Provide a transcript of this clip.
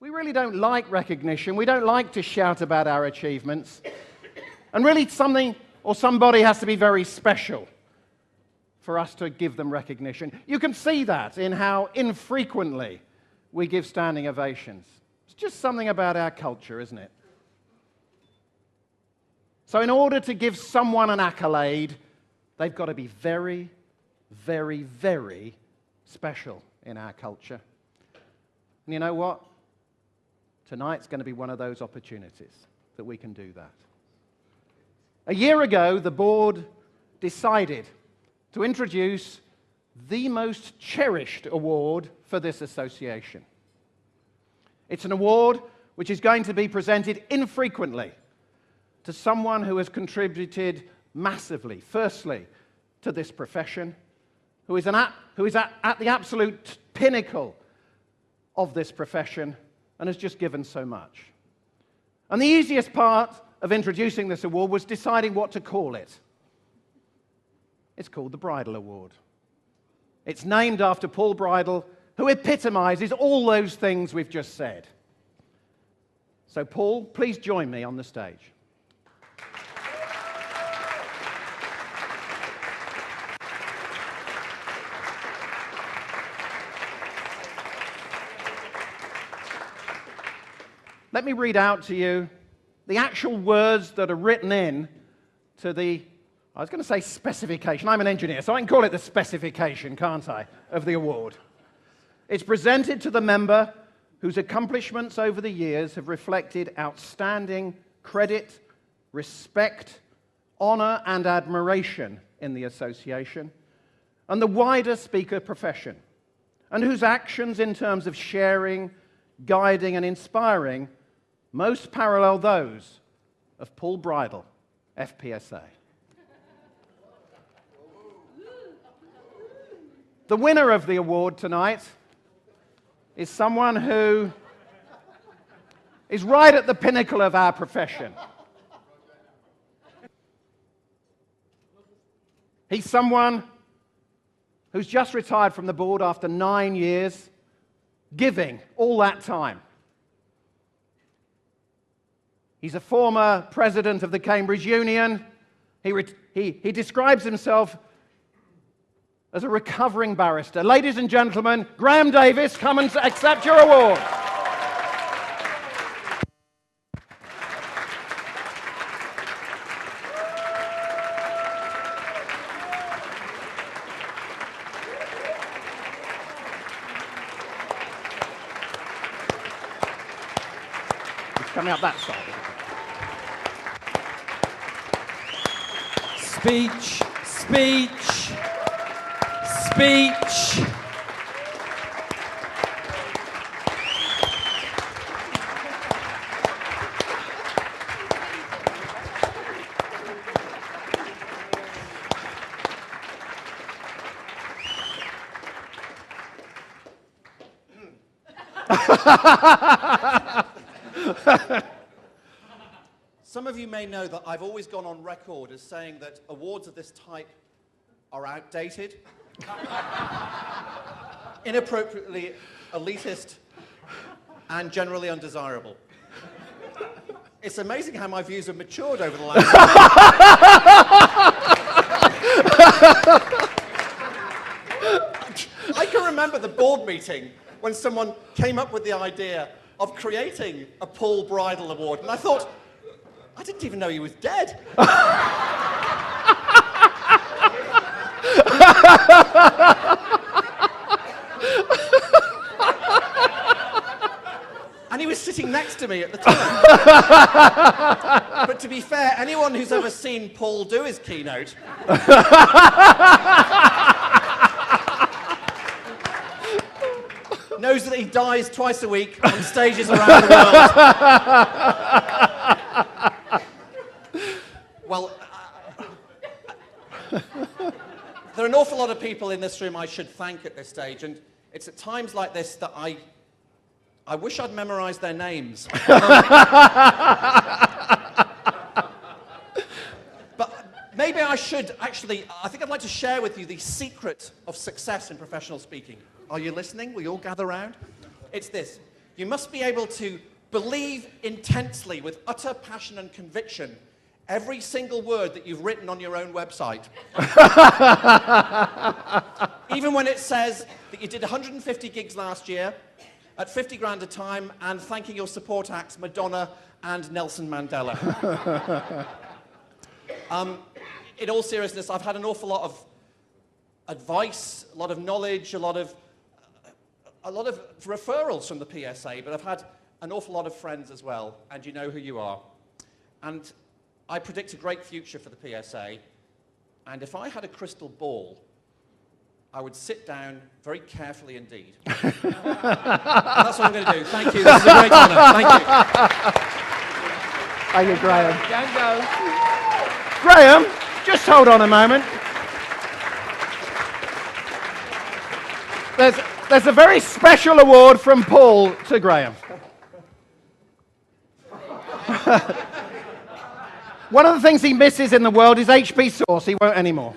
We really don't like recognition. We don't like to shout about our achievements. And really something or somebody has to be very special for us to give them recognition. You can see that in how infrequently we give standing ovations. It's just something about our culture, isn't it? So in order to give someone an accolade, they've got to be very, very, very special in our culture. And you know what? Tonight's going to be one of those opportunities that we can do that. A year ago, the board decided to introduce the most cherished award for this association. It's an award which is going to be presented infrequently to someone who has contributed massively, firstly, to this profession, who is at the absolute pinnacle of this profession and has just given so much. And the easiest part of introducing this award was deciding what to call it. It's called the Bridle Award. It's named after Paul Bridle, who epitomizes all those things we've just said. So Paul, please join me on the stage. Let me read out to you the actual words that are written in to the, I was going to say specification. I'm an engineer, so I can call it the specification, can't I, of the award. It's presented to the member whose accomplishments over the years have reflected outstanding credit, respect, honor, and admiration in the association and the wider speaker profession, and whose actions in terms of sharing, guiding, and inspiring most parallel those of Paul Bridle, FPSA. The winner of the award tonight is someone who is right at the pinnacle of our profession. He's someone who's just retired from the board after 9 years, giving all that time. He's a former president of the Cambridge Union. He describes himself as a recovering barrister. Ladies and gentlemen, Graham Davies, come and accept your award. It's coming up that side. Speech, speech, speech. Some of you may know that I've always gone on record as saying that awards of this type are outdated, inappropriately elitist, and generally undesirable. It's amazing how my views have matured over the last I can remember the board meeting when someone came up with the idea of creating a Paul Bridle Award, and I thought, I didn't even know he was dead. And he was sitting next to me at the time. But to be fair, anyone who's ever seen Paul do his keynote knows that he dies twice a week on stages around the world. Well, there are an awful lot of people in this room I should thank at this stage, and it's at times like this that I wish I'd memorized their names. But maybe I should actually, I think I'd like to share with you the secret of success in professional speaking. Are you listening? Will you all gather around? It's this. You must be able to believe intensely with utter passion and conviction every single word that you've written on your own website. Even when it says that you did 150 gigs last year at 50 grand a time and thanking your support acts, Madonna and Nelson Mandela. In all seriousness, I've had an awful lot of advice, a lot of knowledge, a lot of referrals from the PSA, but I've had an awful lot of friends as well, and you know who you are. And I predict a great future for the PSA, and if I had a crystal ball, I would sit down very carefully indeed. And that's what I'm going to do. Thank you. This is a great honour. Thank you. Thank you, Graham. Down goes. Graham, just hold on a moment. There's a very special award from Paul to Graham. One of the things he misses in the world is HP sauce. He won't anymore.